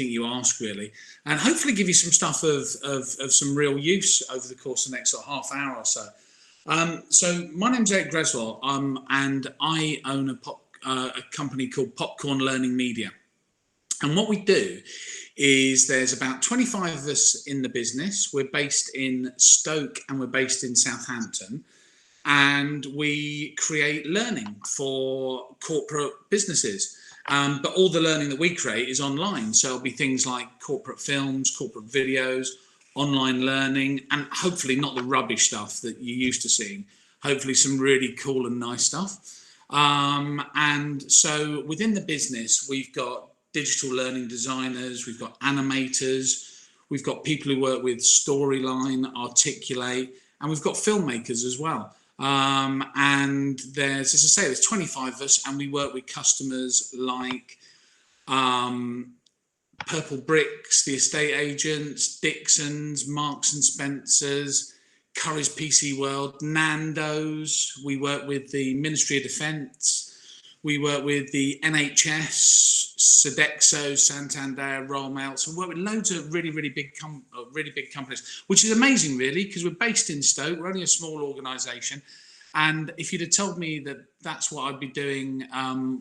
you ask, really, and hopefully give you some stuff of some real use over the course of the next sort of half hour or so. So my name's Gresswell, and I own a company called Popcorn Learning Media. And what we do is there's about 25 of us in the business. We're based in Stoke and we're based in Southampton. And we create learning for corporate businesses. But all the learning that we create is online. So it'll be things like corporate films, corporate videos, online learning, and hopefully not the rubbish stuff that you're used to seeing. Hopefully some really cool and nice stuff. And so within the business, we've got digital learning designers, we've got animators, we've got people who work with Storyline, Articulate, and we've got filmmakers as well. And there's, as I say, there's 25 of us, and we work with customers like Purple Bricks, the estate agents, Dixon's, Marks and Spencer's, Curry's PC World, Nando's. We work with the Ministry of Defence. We work with the NHS, Sodexo, Santander, Royal Mail. So we work with loads of really big companies, which is amazing, really, because we're based in Stoke. We're only a small organisation. And if you'd have told me that that's what I'd be doing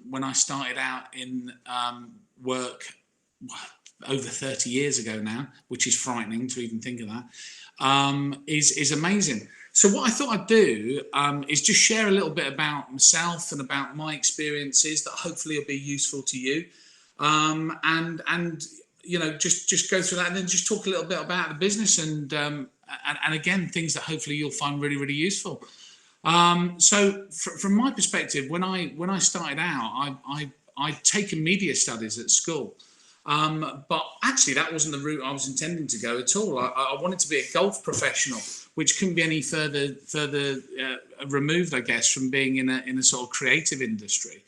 when I started out in work over 30 years ago now, which is frightening to even think of that, is amazing. So what I thought I'd do is just share a little bit about myself and about my experiences that hopefully will be useful to you, and you know, just go through that, and then just talk a little bit about the business and again, things that hopefully you'll find really useful. So from my perspective, when I started out, I'd taken media studies at school. But actually, that wasn't the route I was intending to go at all. I wanted to be a golf professional, which couldn't be any further removed, I guess, from being in a sort of creative industry.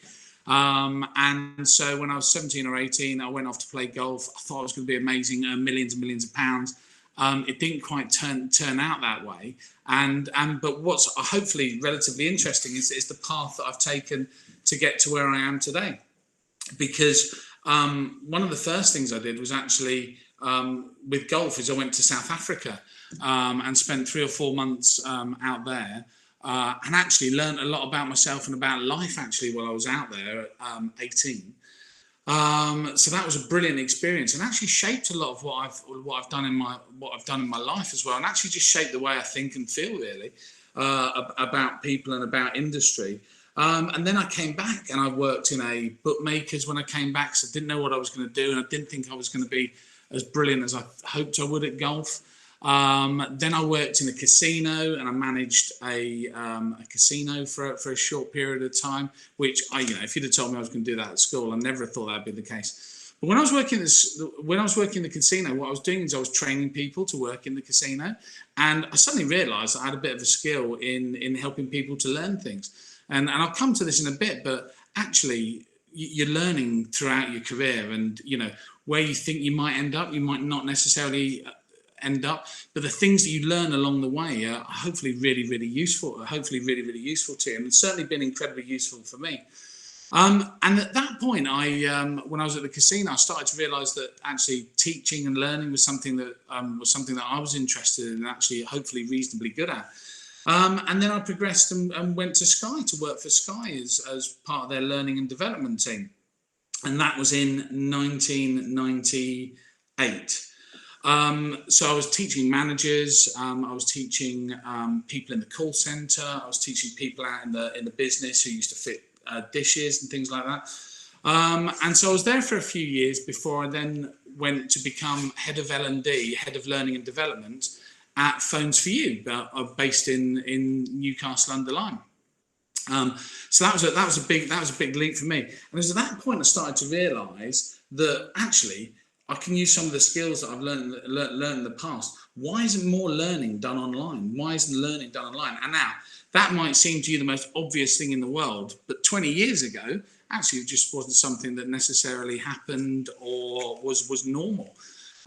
And so when I was 17 or 18, I went off to play golf. I thought it was going to be amazing, earn millions and millions of pounds. It didn't quite turn out that way. But what's hopefully relatively interesting is the path that I've taken to get to where I am today, because one of the first things I did was actually with golf is I went to South Africa and spent 3 or 4 months out there and actually learned a lot about myself and about life actually while I was out there at 18. So that was a brilliant experience, and actually shaped a lot of what I've done in my life as well, and actually just shaped the way I think and feel really about people and about industry. And then I came back and I worked in a bookmaker's when I came back, so I didn't know what I was going to do, and I didn't think I was going to be as brilliant as I hoped I would at golf. Then I worked in a casino, and I managed a casino for a short period of time, which if you'd have told me I was going to do that at school, I never thought that'd be the case. But when I was working in the casino, what I was doing is I was training people to work in the casino, and I suddenly realised I had a bit of a skill in helping people to learn things. And I'll come to this in a bit, but actually you're learning throughout your career, and where you think you might end up, you might not necessarily end up, but the things that you learn along the way are hopefully really useful, really useful to you, and it's certainly been incredibly useful for me. And at that point, when I was at the casino, I started to realise that actually teaching and learning was something that I was interested in and actually hopefully reasonably good at. And then I progressed and went to Sky to work for Sky as part of their learning and development team. And that was in 1998. So I was teaching managers, I was teaching people in the call centre, I was teaching people out in the business who used to fit dishes and things like that. And so I was there for a few years before I then went to become head of L&D, head of learning and development, at Phones for You, based in Newcastle-under-Lyme. So that was a big leap for me. And it was at that point I started to realise that actually I can use some of the skills that I've learned in the past. Why isn't more learning done online? Why isn't learning done online? And now that might seem to you the most obvious thing in the world, but 20 years ago, actually, it just wasn't something that necessarily happened or was normal.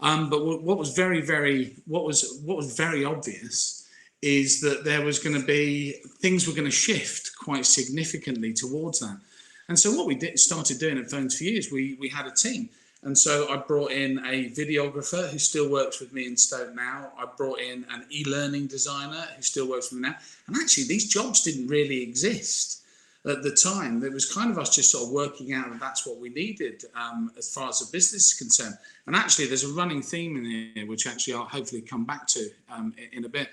But what was very obvious is that there was going to be things were going to shift quite significantly towards that. And so what we started doing at Phones for You is we had a team, And so I brought in a videographer who still works with me in Stoke now. I brought in an e-learning designer who still works with me now. And actually, these jobs didn't really exist at the time. It was kind of us just sort of working out that that's what we needed as far as the business is concerned. And actually, there's a running theme in here, which actually I'll hopefully come back to in a bit.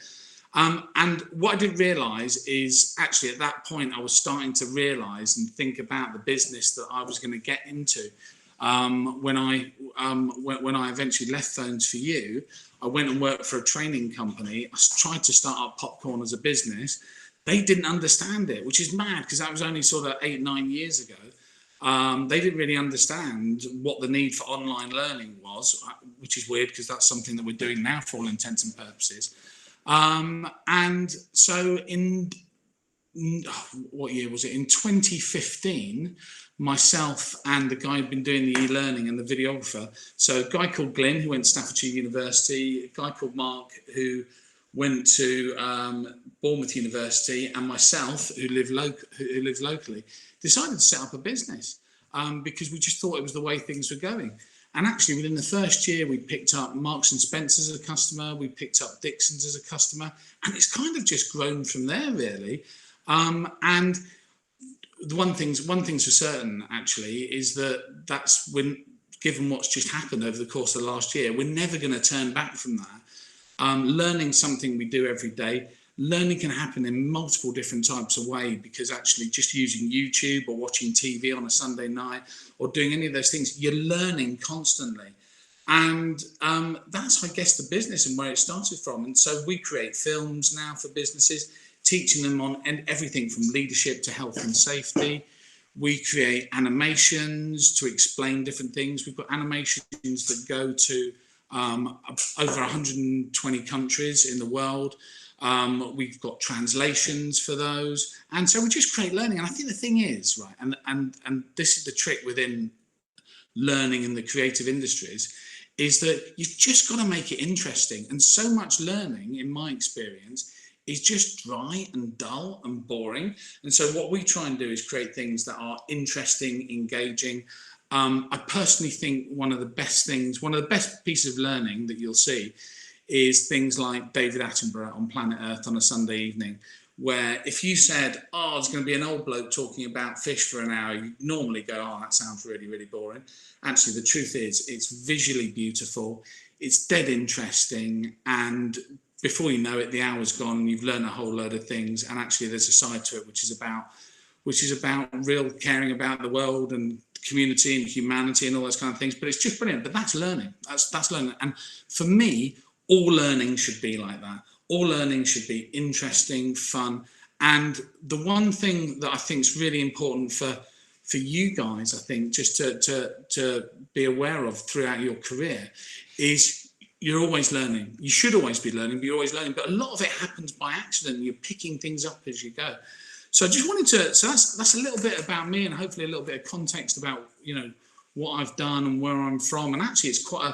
And what I didn't realise is actually at that point, I was starting to realise and think about the business that I was going to get into. When I eventually left Phones for You, I went and worked for a training company. I tried to start up Popcorn as a business. They didn't understand it, which is mad because that was only sort of 8-9 years ago. They didn't really understand what the need for online learning was, which is weird because that's something that we're doing now for all intents and purposes. And so what year was it? In 2015, myself and the guy who'd been doing the e-learning and the videographer, so a guy called Glyn who went to Staffordshire University, a guy called Mark who went to Bournemouth University, and myself who lives locally, decided to set up a business because we just thought it was the way things were going. And actually, within the first year, we picked up Marks and Spencer as a customer, we picked up Dixon's as a customer, and it's kind of just grown from there, really. And the one thing's for certain, actually, is that's when, given what's just happened over the course of the last year, we're never going to turn back from that. Learning something we do every day. Learning can happen in multiple different types of ways, because actually just using YouTube or watching TV on a Sunday night or doing any of those things, you're learning constantly. And that's, I guess, the business and where it started from. And so we create films now for businesses, teaching them on everything from leadership to health and safety. We create animations to explain different things. We've got animations that go to over 120 countries in the world. We've got translations for those. And so we just create learning. And I think the thing is, right, and this is the trick within learning in the creative industries, is that you've just got to make it interesting. And so much learning, in my experience, is just dry and dull and boring. And so what we try and do is create things that are interesting, engaging. I personally think one of the best pieces of learning that you'll see is things like David Attenborough on Planet Earth on a Sunday evening, where if you said, oh, there's going to be an old bloke talking about fish for an hour, you'd normally go, oh, that sounds really, really boring. Actually, the truth is it's visually beautiful, it's dead interesting, and before you know it, the hour's gone and you've learned a whole load of things. And actually there's a side to it which is about real caring about the world and community and humanity and all those kind of things. But it's just brilliant. But that's learning. That's learning. And for me, all learning should be like that. All learning should be interesting, fun. And the one thing that I think is really important for you guys, I think, just to be aware of throughout your career is you're always learning. You should always be learning, but you're always learning. But a lot of it happens by accident. You're picking things up as you go. So I just wanted to, so that's a little bit about me, and hopefully a little bit of context about, you know, what I've done and where I'm from. And actually it's quite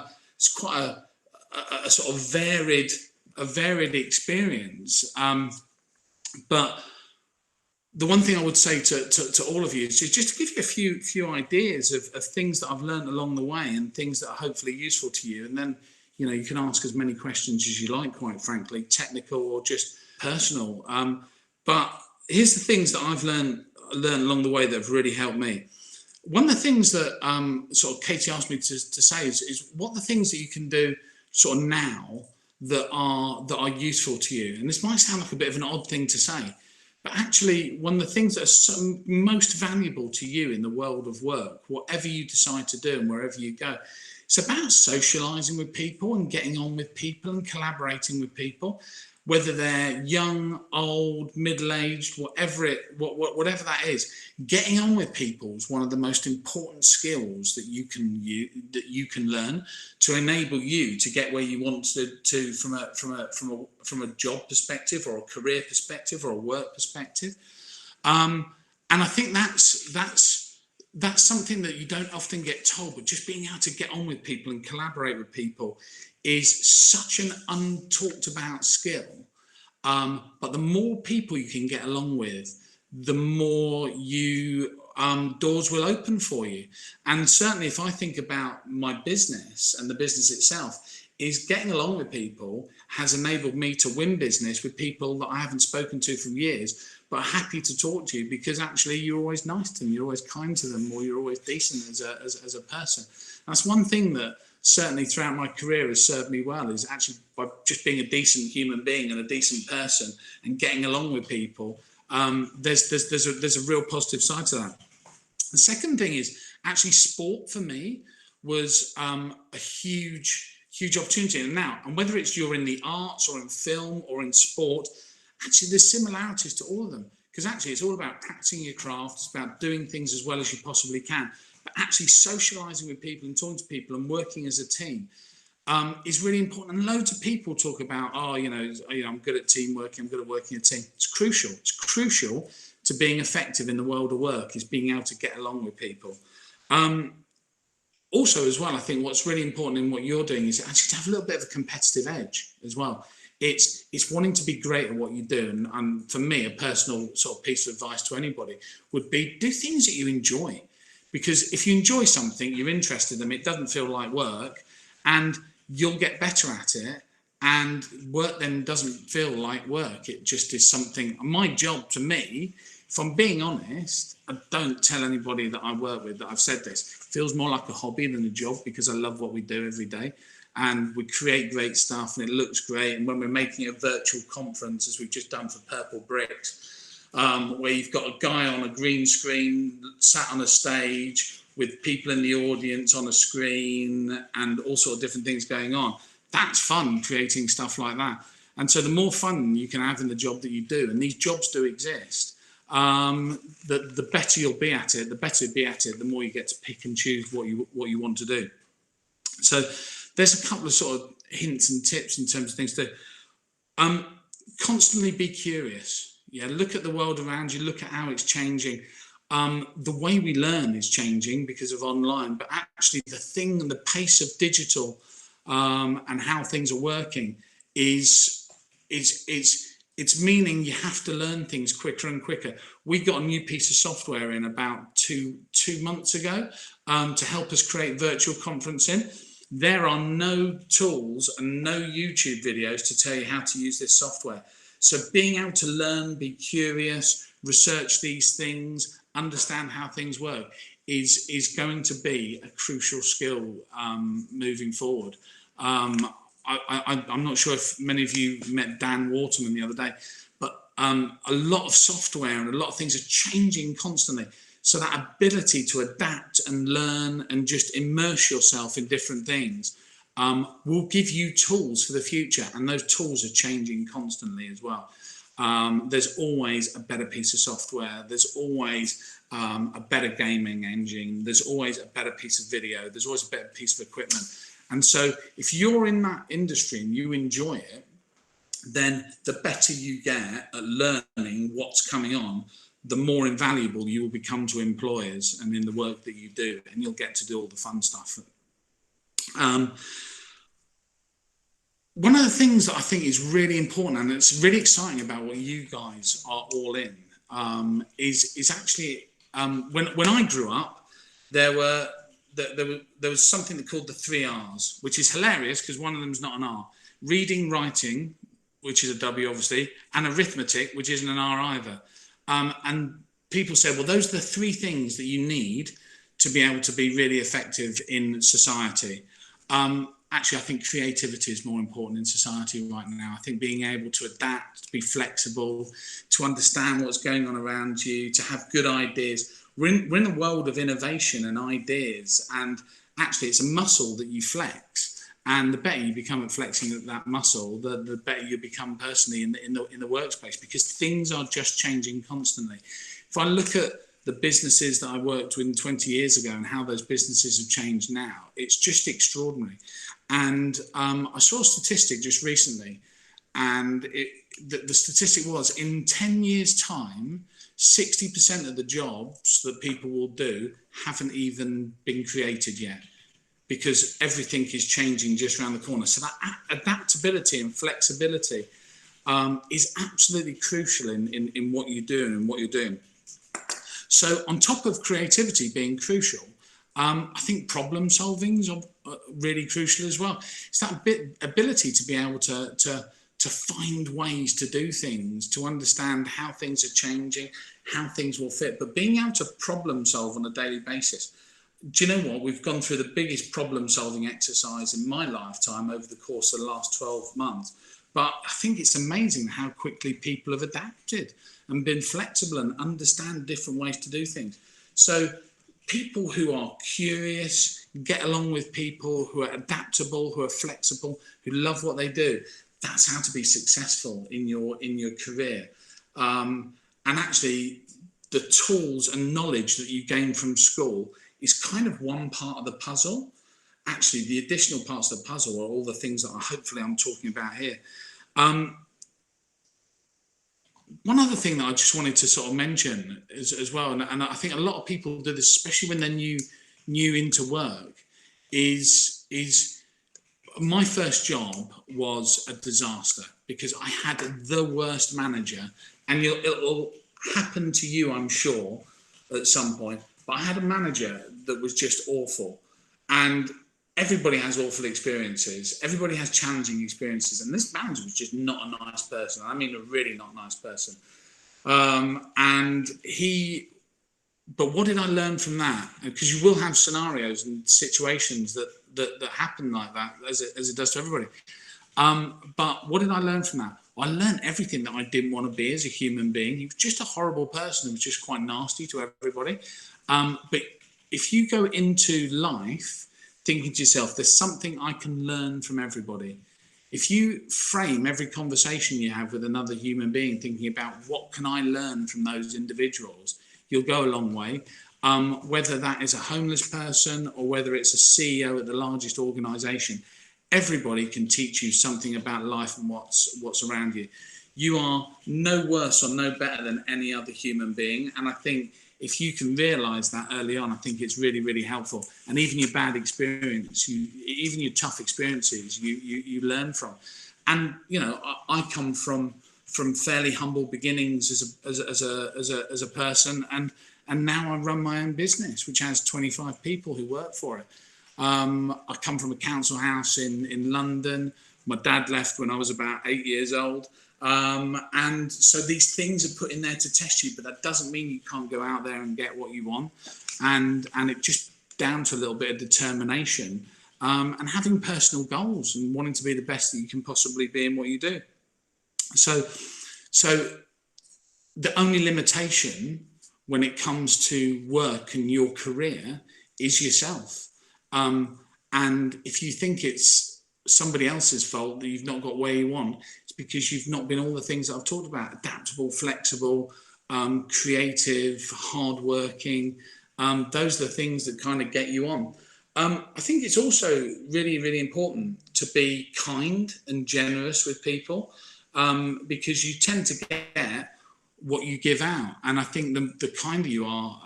a sort of varied experience. But the one thing I would say to all of you is just to give you a few ideas of things that I've learned along the way and things that are hopefully useful to you. And then, you know, you can ask as many questions as you like, quite frankly, technical or just personal. But here's the things that I've learned along the way that have really helped me. One of the things that sort of Katie asked me to say is what the things that you can do sort of now that are useful to you. And this might sound like a bit of an odd thing to say, but actually one of the things that are most valuable to you in the world of work, whatever you decide to do and wherever you go, it's about socializing with people and getting on with people and collaborating with people, whether they're young, old, middle-aged, whatever that is. Getting on with people is one of the most important skills that you can learn to enable you to get where you want to from a job perspective or a career perspective or a work perspective. And I think that's something that you don't often get told, but just being able to get on with people and collaborate with people is such an untalked about skill. But the more people you can get along with, the more you doors will open for you. And certainly if I think about my business and the business itself, is getting along with people has enabled me to win business with people that I haven't spoken to for years, but are happy to talk to you because actually you're always nice to them, you're always kind to them, or you're always decent as a person. That's one thing that certainly throughout my career has served me well, is actually by just being a decent human being and a decent person and getting along with people. There's a real positive side to that. The second thing is actually sport for me was a huge opportunity. And whether it's you're in the arts or in film or in sport, actually there's similarities to all of them, because actually it's all about practicing your craft. It's about doing things as well as you possibly can, but actually socializing with people and talking to people and working as a team is really important. And loads of people talk about, I'm good at teamwork, I'm good at working a team. It's crucial. It's crucial to being effective in the world of work, is being able to get along with people. Also, as well, I think what's really important in what you're doing is actually to have a little bit of a competitive edge as well. It's wanting to be great at what you do. And for me, a personal sort of piece of advice to anybody would be, do things that you enjoy. Because if you enjoy something, you're interested in it, doesn't feel like work, and you'll get better at it. And work then doesn't feel like work. It just is something. My job, to me, if I'm being honest, I don't tell anybody that I work with that I've said this. It feels more like a hobby than a job, because I love what we do every day. And we create great stuff and it looks great. And when we're making a virtual conference, as we've just done for Purple Bricks, where you've got a guy on a green screen sat on a stage with people in the audience on a screen and all sorts of different things going on. That's fun, creating stuff like that. And so the more fun you can have in the job that you do, and these jobs do exist, the better you'll be at it. The better you'll be at it, the more you get to pick and choose what you want to do. So there's a couple of sort of hints and tips in terms of things to do. Constantly be curious. Yeah, look at the world around you, look at how it's changing. The way we learn is changing because of online, but actually the pace of digital and how things are working is it's meaning you have to learn things quicker and quicker. We got a new piece of software in about two months ago to help us create virtual conferencing. There are no tools and no YouTube videos to tell you how to use this software. So being able to learn, be curious, research these things, understand how things work is going to be a crucial skill moving forward. I'm not sure if many of you met Dan Waterman the other day, but a lot of software and a lot of things are changing constantly. So that ability to adapt and learn and just immerse yourself in different things will give you tools for the future. And those tools are changing constantly as well. There's always a better piece of software. There's always a better gaming engine. There's always a better piece of video. There's always a better piece of equipment. And so if you're in that industry and you enjoy it, then the better you get at learning what's coming on, the more invaluable you will become to employers and in the work that you do, and you'll get to do all the fun stuff. One of the things that I think is really important, and it's really exciting about what you guys are all in, is actually when I grew up, there was something called the 3 R's, which is hilarious because one of them is not an R. Reading, writing, which is a W obviously, and arithmetic, which isn't an R either. And people say, well, those are the 3 things that you need to be able to be really effective in society. Actually, I think creativity is more important in society right now. I think being able to adapt, to be flexible, to understand what's going on around you, to have good ideas. We're in a world of innovation and ideas, and actually it's a muscle that you flex. And the better you become at flexing that muscle, the better you become personally in the workspace, because things are just changing constantly. If I look at the businesses that I worked with 20 years ago and how those businesses have changed now, it's just extraordinary. And I saw a statistic just recently, and the statistic was in 10 years' time, 60% of the jobs that people will do haven't even been created yet, because everything is changing just around the corner. So that adaptability and flexibility is absolutely crucial in what you do and what you're doing. So on top of creativity being crucial, I think problem solving is really crucial as well. It's that ability to be able to find ways to do things, to understand how things are changing, how things will fit, but being able to problem solve on a daily basis. Do you know what? We've gone through the biggest problem solving exercise in my lifetime over the course of the last 12 months. But I think it's amazing how quickly people have adapted and been flexible and understand different ways to do things. So people who are curious, get along with people, who are adaptable, who are flexible, who love what they do, that's how to be successful in your career. And actually, the tools and knowledge that you gain from school is kind of one part of the puzzle. Actually, the additional parts of the puzzle are all the things that hopefully I'm talking about here. One other thing that I just wanted to sort of mention as well, and I think a lot of people do this, especially when they're new into work, is my first job was a disaster because I had the worst manager, and it'll happen to you, I'm sure, at some point. But I had a manager that was just awful, and everybody has awful experiences. Everybody has challenging experiences, and this manager was just not a nice person. I mean, a really not nice person. But what did I learn from that? Because you will have scenarios and situations that happen like that, as it does to everybody. But what did I learn from that? I learned everything that I didn't want to be as a human being. He was just a horrible person who was just quite nasty to everybody. But if you go into life thinking to yourself, there's something I can learn from everybody. If you frame every conversation you have with another human being thinking about what can I learn from those individuals, you'll go a long way. Whether that is a homeless person or whether it's a CEO at the largest organization, everybody can teach you something about life and what's around you. You are no worse or no better than any other human being. And I think if you can realize that early on, I think it's really, really helpful. And even your bad experience, even your tough experiences, you learn from. And, you know, I come from fairly humble beginnings as a person, and now I run my own business, which has 25 people who work for it. I come from a council house in London. My dad left when I was about 8 years old. And so these things are put in there to test you, but that doesn't mean you can't go out there and get what you want. And it just down to a little bit of determination, and having personal goals and wanting to be the best that you can possibly be in what you do. So the only limitation when it comes to work and your career is yourself. And if you think it's somebody else's fault that you've not got where you want, it's because you've not been all the things that I've talked about: adaptable, flexible, creative, hardworking. Those are the things that kind of get you on. I think it's also really, really important to be kind and generous with people, because you tend to get what you give out. And I think the kinder you are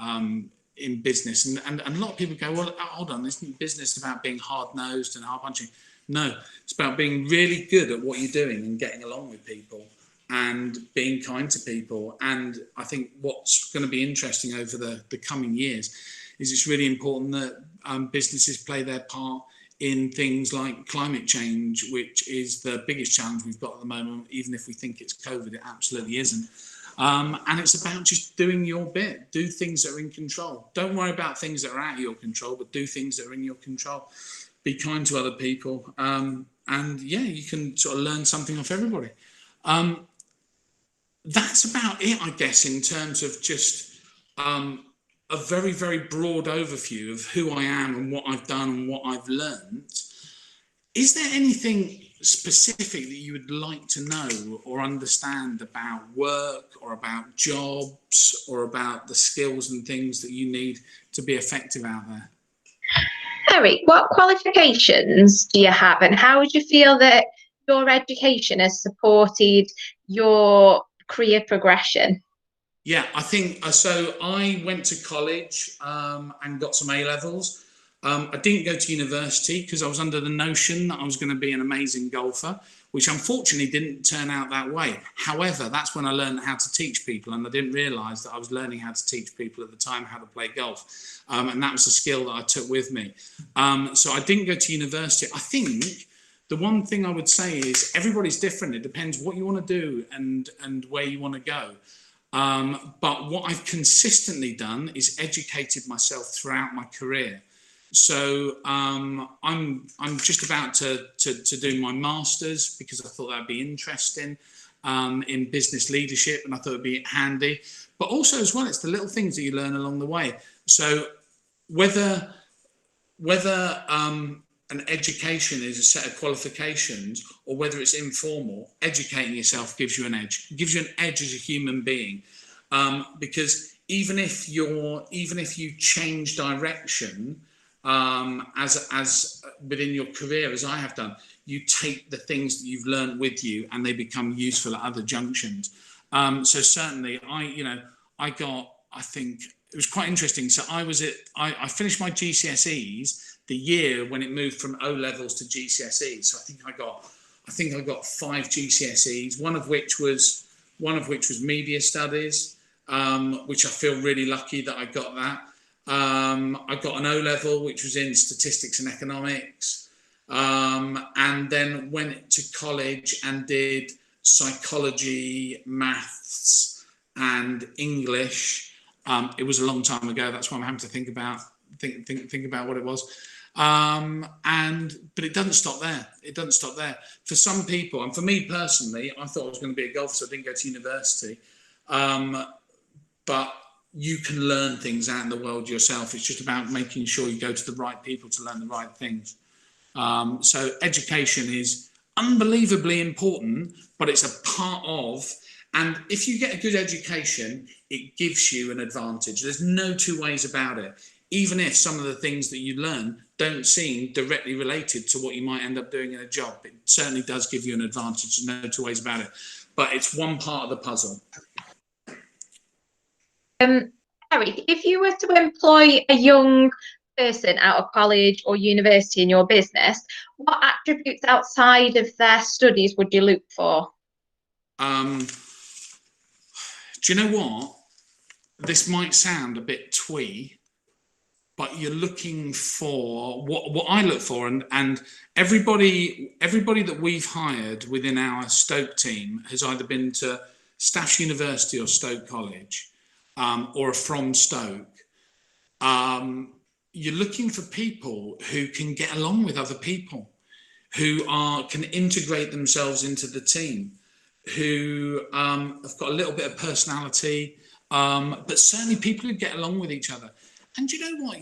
in business, and a lot of people go, well, hold on, isn't business about being hard-nosed and hard-punching? No, it's about being really good at what you're doing and getting along with people and being kind to people. And I think what's going to be interesting over the coming years is it's really important that businesses play their part in things like climate change, which is the biggest challenge we've got at the moment. Even if we think it's COVID, it absolutely isn't. And it's about just doing your bit. Do things that are in control. Don't worry about things that are out of your control, but do things that are in your control. Be kind to other people. And yeah, you can sort of learn something off everybody. That's about it, I guess, in terms of just a very, very broad overview of who I am and what I've done and what I've learned. Is there anything specific that you would like to know or understand about work or about jobs or about the skills and things that you need to be effective out there? Eric, what qualifications do you have, and how would you feel that your education has supported your career progression? Yeah, I think so. I went to college and got some A levels. I didn't go to university because I was under the notion that I was going to be an amazing golfer, which unfortunately didn't turn out that way. However, that's when I learned how to teach people, and I didn't realise that I was learning how to teach people at the time how to play golf. And that was a skill that I took with me. So I didn't go to university. I think the one thing I would say is everybody's different. It depends what you want to do and where you want to go. But what I've consistently done is educated myself throughout my career. So I'm just about to do my master's because I thought that'd be interesting in business leadership, and I thought it'd be handy. But also as well, it's the little things that you learn along the way. So whether an education is a set of qualifications or whether it's informal, educating yourself gives you an edge. It gives you an edge as a human being, because even if you change direction as within your career, as I have done, you take the things that you've learned with you and they become useful at other junctions. So certainly, I think it was quite interesting. So I finished my GCSEs the year when it moved from O levels to GCSEs. So I think I got 5 GCSEs, one of which was media studies, which I feel really lucky that I got that. I got an O level, which was in statistics and economics, and then went to college and did psychology, maths, and English. It was a long time ago. That's why I'm having to think about what it was. But it doesn't stop there. It doesn't stop there. For some people, and for me personally, I thought I was going to be a golfer, so I didn't go to university. But you can learn things out in the world yourself. It's just about making sure you go to the right people to learn the right things. So education is unbelievably important, but it's a part of. And if you get a good education, it gives you an advantage. There's no two ways about it. Even if some of the things that you learn don't seem directly related to what you might end up doing in a job, it certainly does give you an advantage. There's no two ways about it. But it's one part of the puzzle. Eric, if you were to employ a young person out of college or university in your business, what attributes outside of their studies would you look for? Do you know what? This might sound a bit twee, but you're looking for what I look for, and everybody that we've hired within our Stoke team has either been to Staffs University or Stoke College, or from Stoke. You're looking for people who can get along with other people, who can integrate themselves into the team, who have got a little bit of personality, but certainly people who get along with each other. And you know what?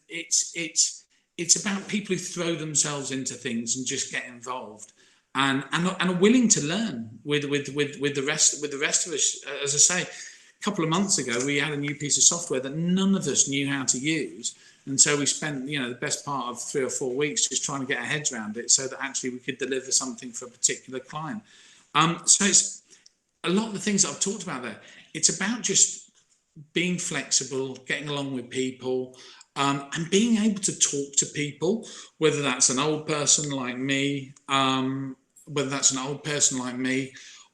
It's about people who throw themselves into things and just get involved, and are willing to learn with the rest of us. As I say, a couple of months ago, we had a new piece of software that none of us knew how to use. And so we spent, the best part of 3 or 4 weeks just trying to get our heads around it so that actually we could deliver something for a particular client. So it's a lot of the things that I've talked about there. It's about just being flexible, getting along with people, and being able to talk to people, whether that's an old person like me,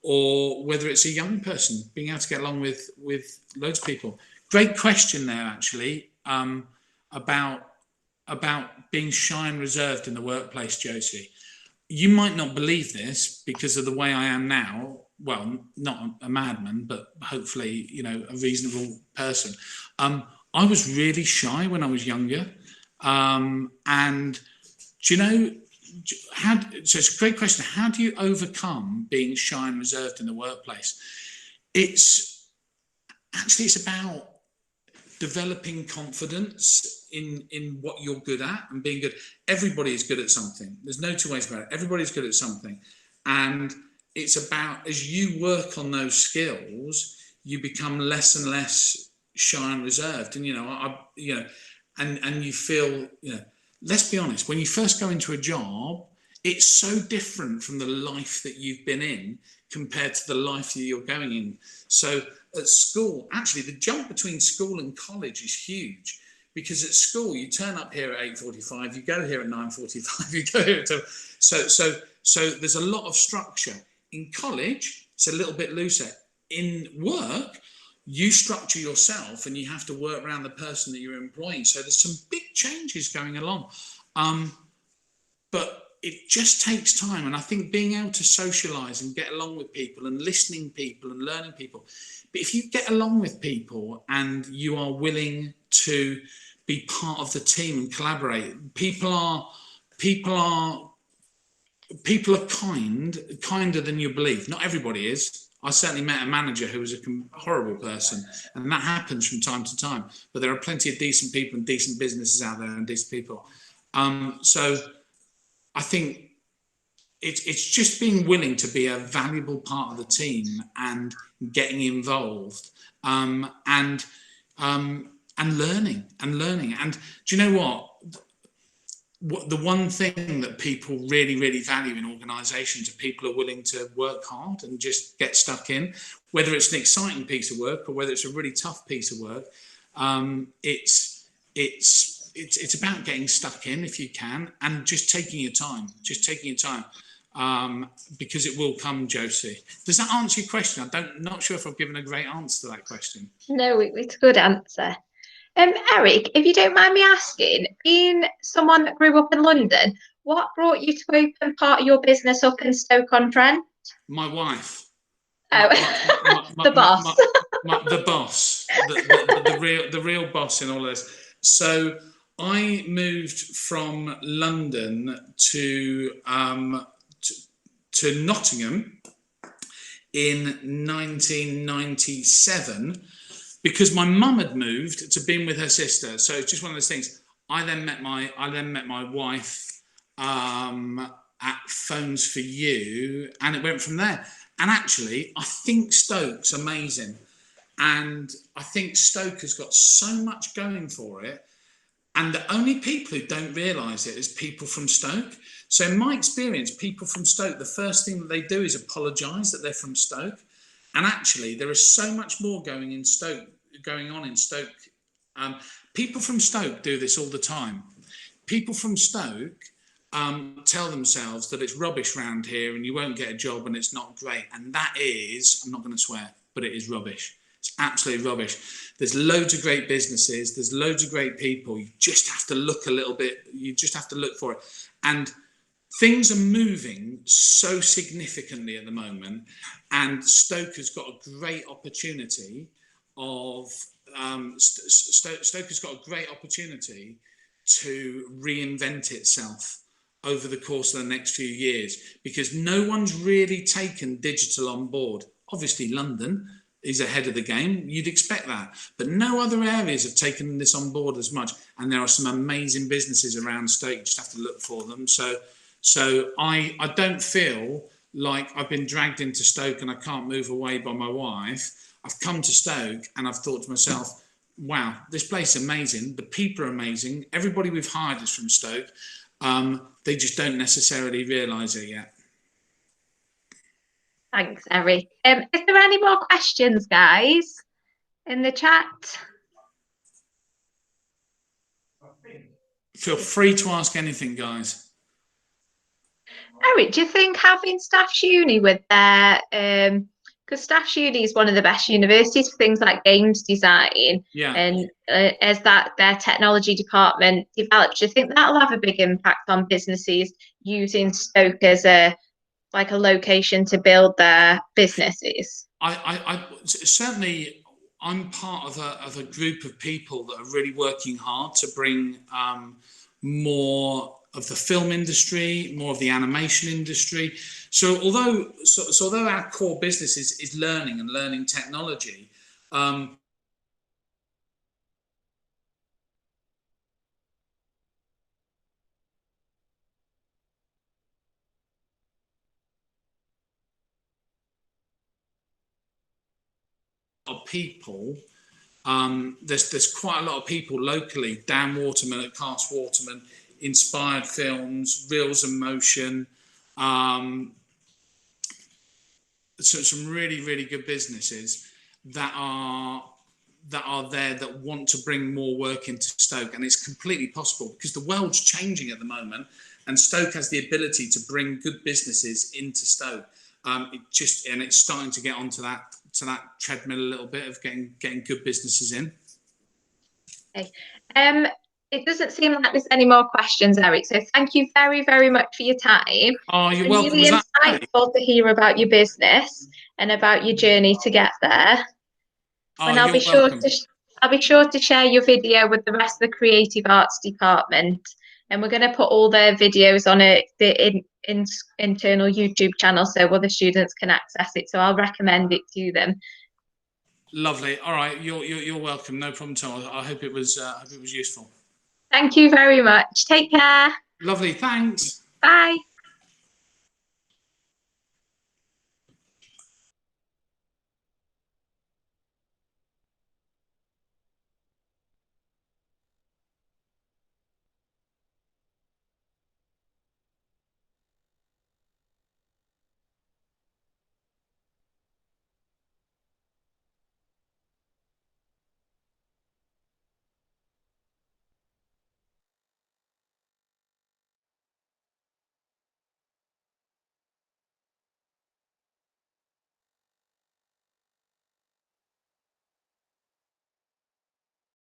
or whether it's a young person, being able to get along with loads of people. Great question there, actually, about being shy and reserved in the workplace, Josie. You might not believe this because of the way I am now. Well, not a madman, but hopefully, a reasonable person. I was really shy when I was younger. And do you know, so it's a great question. How do you overcome being shy and reserved in the workplace? It's about developing confidence in what you're good at and being good. Everybody is good at something. There's no two ways about it. Everybody's good at something. And it's about, as you work on those skills, you become less and less shy and reserved. And, and you feel, let's be honest, when you first go into a job, it's so different from the life that you've been in compared to the life that you're going in. So at school, actually, the jump between school and college is huge because at school you turn up here at 8:45, you go here at 9:45, you go here at 10. So there's a lot of structure. In college, it's a little bit looser. In work, you structure yourself and you have to work around the person that you're employing. So there's some big changes going along. But it just takes time. And I think being able to socialize and get along with people and listening people and learning people. But if you get along with people and you are willing to be part of the team and collaborate, people are kinder than you believe. Not everybody is. I certainly met a manager who was a horrible person, and that happens from time to time. But there are plenty of decent people and decent businesses out there and decent people. So I think it's just being willing to be a valuable part of the team and getting involved, and learning. And do you know what? The one thing that people really, really value in organisations are people who are willing to work hard and just get stuck in, whether it's an exciting piece of work or whether it's a really tough piece of work. It's about getting stuck in if you can, and just taking your time, because it will come, Josie. Does that answer your question? Not sure if I've given a great answer to that question. No, it's a good answer. Eric, if you don't mind me asking, being someone that grew up in London, what brought you to open part of your business up in Stoke-on-Trent? My wife. Oh, the boss. The boss. The real boss in all this. So I moved from London to Nottingham in 1997. Because my mum had moved to be with her sister, so it's just one of those things. I then met my wife at Phones for You, and it went from there. And actually, I think Stoke's amazing, and I think Stoke has got so much going for it. And the only people who don't realise it is people from Stoke. So in my experience, people from Stoke, the first thing that they do is apologise that they're from Stoke. And actually, there is so much more going on in Stoke. People from Stoke do this all the time. People from Stoke tell themselves that it's rubbish round here and you won't get a job and it's not great. And that is, I'm not going to swear, but it is rubbish. It's absolutely rubbish. There's loads of great businesses. There's loads of great people. You just have to look a little bit. You just have to look for it. And things are moving so significantly at the moment, and Stoke has got a great opportunity Stoke has got a great opportunity to reinvent itself over the course of the next few years, because no one's really taken digital on board. Obviously, London is ahead of the game. You'd expect that. But no other areas have taken this on board as much. And there are some amazing businesses around Stoke. You just have to look for them. So I don't feel like I've been dragged into Stoke and I can't move away by my wife. I've come to Stoke and I've thought to myself, wow, this place is amazing. The people are amazing. Everybody we've hired is from Stoke. They just don't necessarily realise it yet. Thanks, Eric. Is there any more questions, guys, in the chat? Feel free to ask anything, guys. Eric, do you think having Staffs Uni with their, because Staffs Uni is one of the best universities for things like games design, and as that their technology department develops, do you think that'll have a big impact on businesses using Stoke as a location to build their businesses? I certainly, I'm part of a group of people that are really working hard to bring more of the film industry, more of the animation industry. So although our core business is learning and learning technology, of people, there's quite a lot of people locally. Dan Waterman at Cast Waterman, Inspired Films, Reels and Motion, so some really, really good businesses that are that are there that want to bring more work into Stoke, and it's completely possible because the world's changing at the moment, and Stoke has the ability to bring good businesses into Stoke. It's starting to get onto that treadmill a little bit of getting good businesses in. Okay. It doesn't seem like there's any more questions, Eric. So thank you very, very much for your time. Oh, you're welcome. Really insightful to hear about your business and about your journey to get there. Oh, And I'll be sure to share your video with the rest of the creative arts department. And we're going to put all their videos on the internal YouTube channel so other students can access it. So I'll recommend it to them. Lovely. All right, you're welcome. No problem at all. I hope it was useful. Thank you very much. Take care. Lovely. Thanks. Bye.